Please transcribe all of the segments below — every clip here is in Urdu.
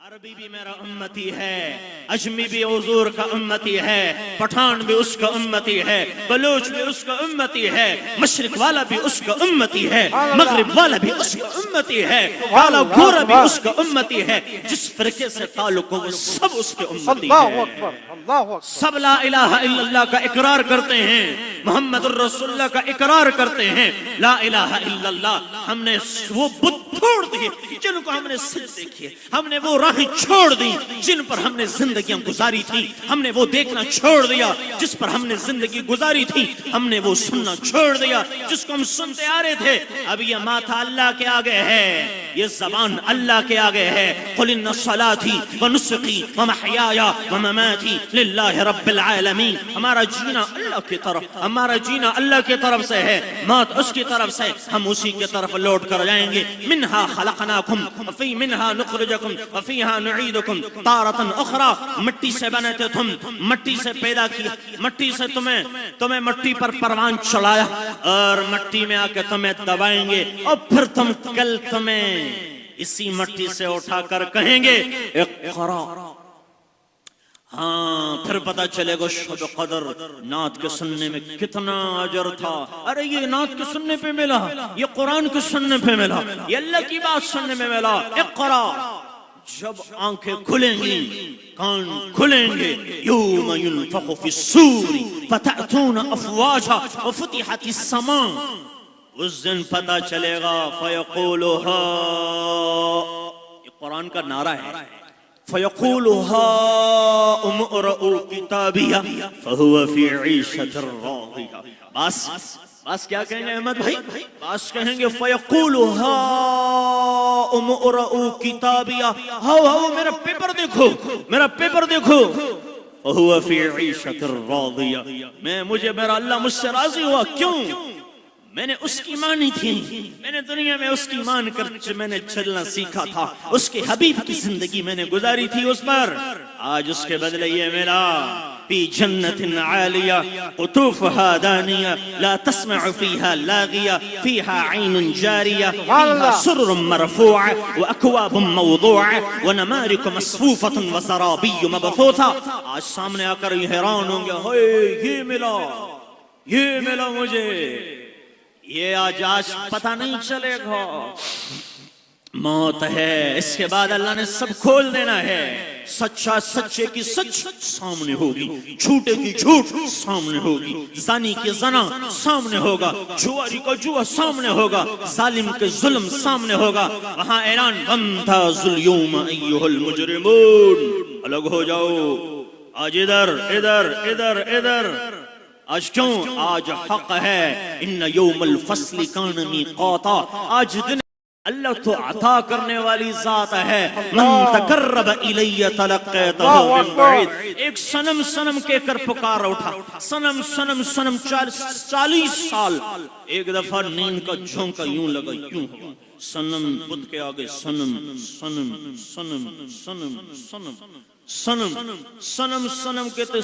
عربی بھی میرا امتی ہے، اجمی بھی حضور کا امتی ہے، پٹھان بھی اس کا امتی ہے، بلوچ بھی اس کا امتی ہے، مشرق والا بھی اس کا امتی ہے، مغرب والا بھی اس کا امتی ہے، کالا گورا بھی اس کا امتی ہے، جس فرقے سے تعلق ہو وہ سب اس کے امتی ہے۔ سب لا الہ الا اللہ کا اقرار کرتے ہیں، محمد الرسول اللہ کا اقرار کرتے ہیں، لا الہ الا اللہ۔ ہم نے وہ بت چھوڑ دیے جن کو ہم نے سجدے کیے، ہم نے وہ راہیں چھوڑ دی جن پر ہم نے زندگیاں گزاری تھی، ہم نے وہ دیکھنا چھوڑ دیا جس پر ہم نے زندگی گزاری تھی، ہم نے وہ سننا چھوڑ دیا جس کو ہم سنتے آ رہے تھے۔ اب یہ ماتھا اللہ کے آگے ہے، یہ زبان اللہ کے آگے ہے۔ قل ان صلاتي ونسقي ومحياي ومماتي للہ رب العالمین۔ ہمارا جینا اللہ کی طرف، ہمارا جینا اللہ کی طرف سے ہے، موت اس کی طرف سے، ہم اسی کی طرف لوٹ کر جائیں گے۔ منہا خلقناکم وفی منہا نخرجکم وفیہا نعیدکم تارۃ اخری۔ مٹی سے بنے تھے تم، مٹی سے پیدا کیا، مٹی سے تمہیں مٹی پر پروان چڑھایا اور مٹی میں آ کے تمہیں دبائیں گے، اور پھر کل تمہیں اسی مٹی سے اٹھا کر کہیں گے اقرا۔ ہاں پھر پتا چلے گا شب قدر نعت کے سننے میں کتنا اجر تھا۔ ارے یہ نعت کے سننے پہ ملا، یہ قرآن کے سننے پہ ملا، یہ اللہ کی بات سننے میں ملا۔ اقرا، جب آنکھیں کھلیں گی، کان کھلیں گے، یوم ینفخ فی الصور فتأتون افواجا وفتحت السماء۔ اس دن پتا چلے گا فیقولها، یہ قرآن کا نعرہ ہے، فیقولها امؤرؤوا کتابیہ فہو فی عیشۃ راضیہ۔ بس کیا کہیں گے احمد بھائی؟ بس کہیں گے فیقولها امؤرؤوا کتابیہ، ہاؤ میرا پیپر دیکھو، میرا پیپر دیکھو، فہو فی عیشۃ راضیہ۔ میرا اللہ مجھ سے راضی ہوا، کیوں؟ میں نے اس کی مانی تھی، میں نے دنیا میں اس کی مان کر میں نے چلنا سیکھا تھا، اس کے حبیب کی زندگی میں نے گزاری تھی اس پر۔ آج اس کے بدلے یہ ملا، فی جنت عالیہ قطوفها دانیہ لا تسمع فیہا لاغیہ فیہا عین جاریہ فیہا سرر مرفوع واکواب موضوع ونمارق مصفوفۃ وزرابی مبثوثہ۔ آج سامنے آ کر یہ حیران ہوں گے، ہوئے یہ ملا مجھے، یہ آج پتہ نہیں چلے گا۔ موت ہے، اس کے بعد اللہ نے سب کھول دینا ہے۔ سچا سچے کی سچ سامنے ہوگی، جھوٹے کی جھوٹ سامنے ہوگی، زانی کی زنا سامنے ہوگا، جواری کا جوا سامنے ہوگا، ظالم کے ظلم سامنے ہوگا۔ وہاں اعلان وامتازوا اليوم ایھا المجرمون، الگ ہو جاؤ، آج ادھر ادھر ادھر ادھر۔ آج کیوں؟ آج حق ہے، ان یوم الفصل کان میقاتا۔ آج دن اللہ تو عطا کرنے والی ذات ہے، من تقرب الی تلقیتہ من بعید۔ ایک صنم کہہ کر پکار اٹھا، صنم 40 سال، ایک دفعہ نیند کا جھونکا یوں لگا، یوں صنم بت کے آگے، صنم کہتے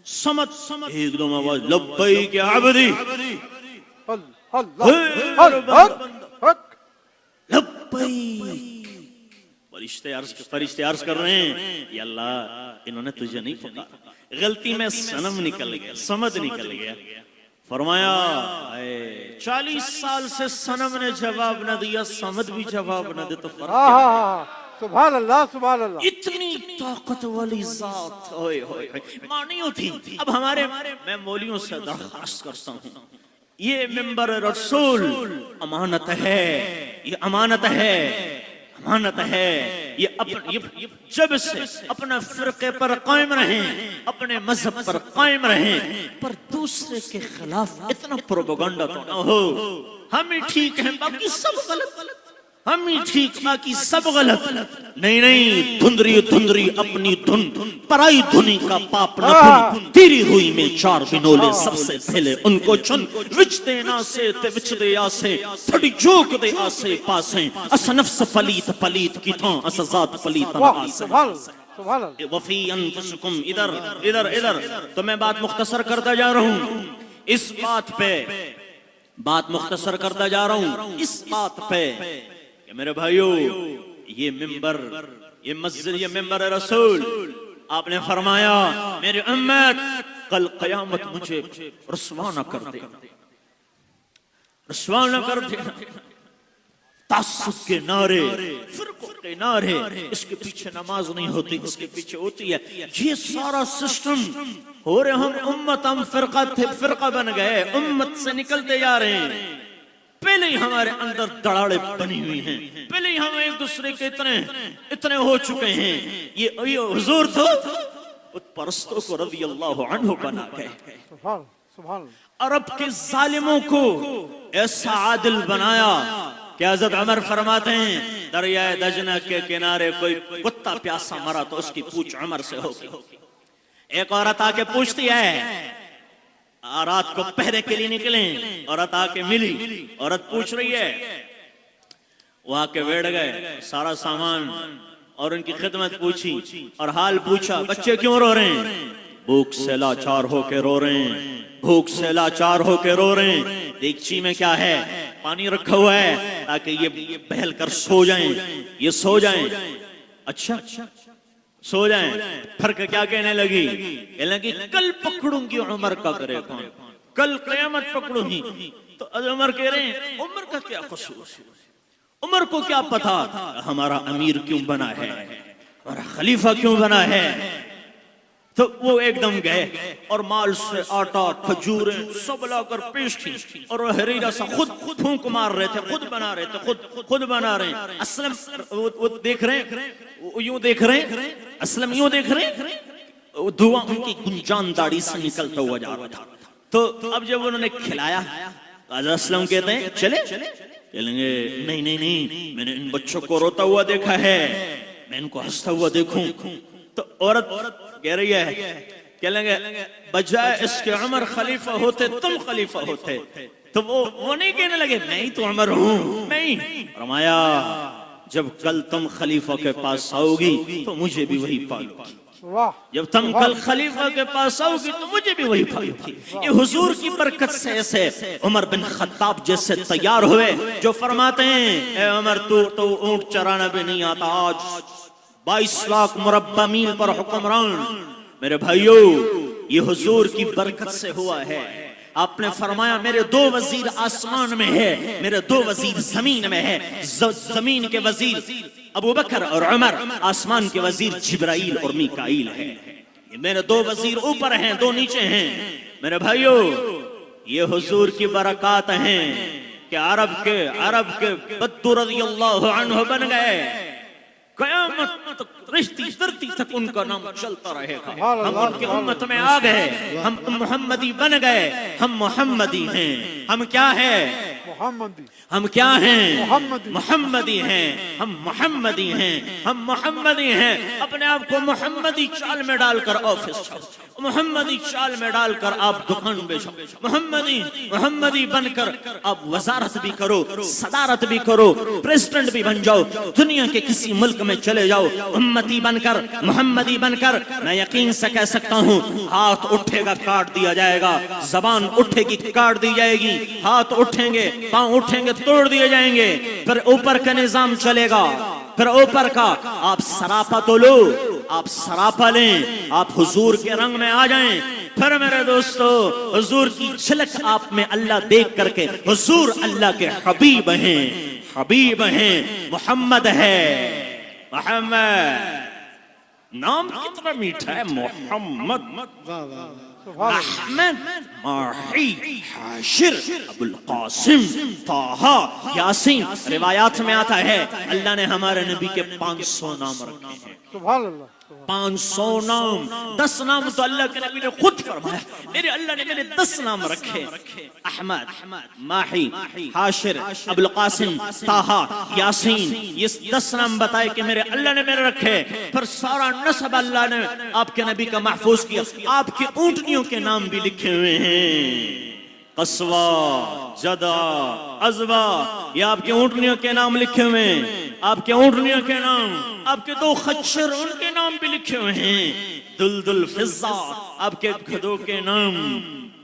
سمت، ایک دم آواز لبیک یا عبدی، لبیک۔ فرشتے عرض کر رہے ہیں، یا اللہ انہوں نے تجھے نہیں پکارا، غلطی میں صنم نکل گیا، سمت نکل گیا۔ فرمایا 40 سال سے صنم نے جواب نہ دیا، سمت بھی جواب نہ دے تو فرق کیا؟ سبحان اللہ سبحان اللہ۔ اتنی طاقت والی ذات، مانیوں تھی۔ اب میں مولیوں سے درخواست کرتا ہوں، یہ منبر رسول امانت ہے، یہ امانت ہے، امانت ہے۔ یہ جب سے اپنا فرقے پر قائم رہیں، اپنے مذہب پر قائم رہیں، پر دوسرے کے خلاف اتنا پروپیگنڈا تو نہ ہو۔ ہم ہی ٹھیک ہیں باقی سب غلط، ہم ہی ٹھیک باقی سب غلط۔ نہیں، دھندری اپنی دھن، پرائی دھنی کا پاپ نہ دھن، تیری ہوئی میں 4 بنولے سب سے پہلے ان کو چن، وچ دے ناسے تے وچ دے آسے، تھڑی جوک دے آسے پاسیں، اس نفس پلیت کی تھاں، اس ذات پلیت آسیں۔ وفی انفسکم، ادھر تو میں بات مختصر کرتا جا رہا ہوں، اس بات پہ بات مختصر کرتا جا رہا ہوں، اس بات پہ کہ میرے بھائیو یہ ممبر، یہ مسجد، یہ ممبر رسول، آپ نے فرمایا میری امت کل قیامت مجھے رسوا نہ کر دے، رسوا نہ کر دے۔ تعصب کے نعرے، فرقوں کے نعرے، اس کے پیچھے نماز نہیں ہوتی، اس کے پیچھے ہوتی ہے، یہ سارا سسٹم ہو رہے، ہم امت، ہم فرقہ بن گئے، امت سے نکلتے جا رہے ہیں۔ پہلے ہی ہمارے اندر دڑاڑے بنی ہوئی ہیں، پہلے ہی ہم ایک دوسرے کے اتنے ہو چکے ہیں۔ یہ حضور تو بت پرستوں کو رضی اللہ عنہ بنا گئے، سبحان سبحان عرب کے ظالموں کو ایسا عادل بنایا کہ حضرت عمر فرماتے ہیں دریائے دجنہ کے کنارے کوئی کتا پیاسا مرا تو اس کی پوچھ عمر سے ہوگی۔ ایک عورت آ کے پوچھتی ہے، رات کو پہرے کے لیے نکلیں، عورت آ کے ملی، عورت پوچھ رہی ہے، وہ آ کے بیٹھ گئے، سارا سامان اور ان کی خدمت پوچھی اور حال پوچھا، بچے کیوں رو رہے ہیں؟ بھوک سے لاچار ہو کے رو رہے ہیں، بھوک سے لاچار ہو کے رو رہے ہیں۔ دیگچی میں کیا ہے؟ پانی رکھا ہوا ہے تاکہ یہ بہل کر سو جائیں، یہ سو جائیں۔ اچھا سو جائیں۔ فرق کیا کہنے لگی؟ کہنے لگی کل پکڑوں گی عمر کا کرے کون، کل قیامت پکڑوں گی۔ تو عمر کہہ رہے ہیں عمر کا کیا قصور، عمر کو کیا پتا ہمارا امیر کیوں بنا ہے اور خلیفہ کیوں بنا ہے۔ تو وہ ایک دم گئے اور مال سے آٹا، کھجوریں سب لا کر پیش کی، اور وہ حریرہ سا خود پھونک مار رہے تھے، خود بنا رہے تھے، خود بنا رہے ہیں۔ اسلم وہ دیکھ رہے ہیں، یوں دیکھ رہے ہیں، اسلم یوں دیکھ رہے ہیں، دھواں ان کی گنجان داڑھی سے نکلتا ہوا جا رہا تھا۔ تو اب جب انہوں نے کھلایا، حضرت اسلم کہتے ہیں چلے، کہیں گے نہیں نہیں نہیں، میں نے ان بچوں کو روتا ہوا دیکھا ہے، میں ان کو ہنستا ہوا دیکھوں۔ تو عورت کہہ رہی ہے، کہہ لیں گے بجائے اس کے عمر خلیفہ ہوتے تم خلیفہ ہوتے۔ تو وہ نہیں کہنے لگے میں ہی تو عمر ہوں، میں ہی۔ فرمایا جب کل تم خلیفہ کے پاس آؤ گی تو مجھے بھی وہی پالو گی، جب تم کل خلیفہ کے پاس آؤ گی تو مجھے بھی وہی پالو گی۔ یہ حضور کی برکت سے ایسے عمر بن خطاب جیسے تیار ہوئے جو فرماتے ہیں اے عمر تو اونٹ چرانا بھی نہیں آتا، آج 22 لاکھ مربع میل پر حکمران۔ میرے بھائیو یہ حضور کی برکت سے ہوا ہے۔ آپ نے فرمایا میرے 2 وزیر آسمان میں ہے، میرے 2 وزیر زمین میں ہے۔ زمین کے وزیر ابو بکر اور عمر، آسمان کے وزیر جبرائیل اور میکائیل ہے۔ میرے 2 وزیر اوپر ہیں، 2 نیچے ہیں۔ میرے بھائیو یہ حضور کی برکات ہیں کہ عرب کے بدر رضی اللہ عنہ بن گئے، قیامت تک رشتی درتی تک ان کا نام چلتا رہے گا۔ ہم ان کے امت میں آ گئے، ہم محمدی بن گئے، ہم محمدی ہیں۔ ہم کیا ہیں؟ محمدی۔ ہم کیا ہیں؟ محمدی۔ محمدی ہیں، ہم محمدی ہیں، ہم محمدی ہیں۔ اپنے آپ کو محمدی چال میں ڈال کر آفس جاؤ، محمدی چال میں ڈال کر آپ دکان پہ جاؤ، محمدی بن کر آپ وزارت بھی کرو، صدارت بھی کرو، پریزیڈنٹ بھی بن جاؤ، دنیا کے کسی ملک میں چلے جاؤ، امتی بن کر، محمدی بن کر۔ میں یقین سے کہہ سکتا ہوں ہاتھ اٹھے گا کاٹ دیا جائے گا، زبان اٹھے گی کاٹ دی جائے گی، ہاتھ اٹھیں گے، پاؤں اٹھیں گے توڑ دیے جائیں گے، پھر اوپر کا نظام چلے گا، پھر اوپر کا۔ آپ سراپا تو لو، آپ سراپا لیں، آپ حضور کے رنگ میں آ جائیں۔ پھر میرے دوستو حضور کی جھلک آپ میں اللہ دیکھ کر کے، حضور اللہ کے حبیب ہیں، حبیب ہیں، محمد ہے، محمد نام کتنا میٹھا ہے، محمد، احمد، ماہی، حاشر، ابو القاسم، طه، یاسین۔ روایات میں آتا ہے اللہ نے ہمارے نبی کے 500 نام رکھے ہیں، سبحان اللہ۔ 500 نام۔ 10 نام تو اللہ کے نبی نے خود فرمایا، میرے اللہ نے میرے 10 نام رکھے، احمد، ماہی، حاشر، ابو القاسم، طه، یاسین۔ یہ 10 نام بتائے کہ میرے اللہ نے میرے رکھے۔ پھر سارا نسب اللہ نے آپ کے نبی کا محفوظ کیا۔ آپ کی اونٹنیوں کے نام بھی لکھے ہوئے ہیں، قصوہ، جدہ، عزبہ، یہ آپ کے اونٹنیوں کے نام لکھے ہوئے ہیں، آپ کے اونٹنیوں کے نام۔ آپ کے 2 خچر ان کے نام بھی لکھے ہوئے ہیں، دلدل، فضہ، آپ کے گدھوں کے نام۔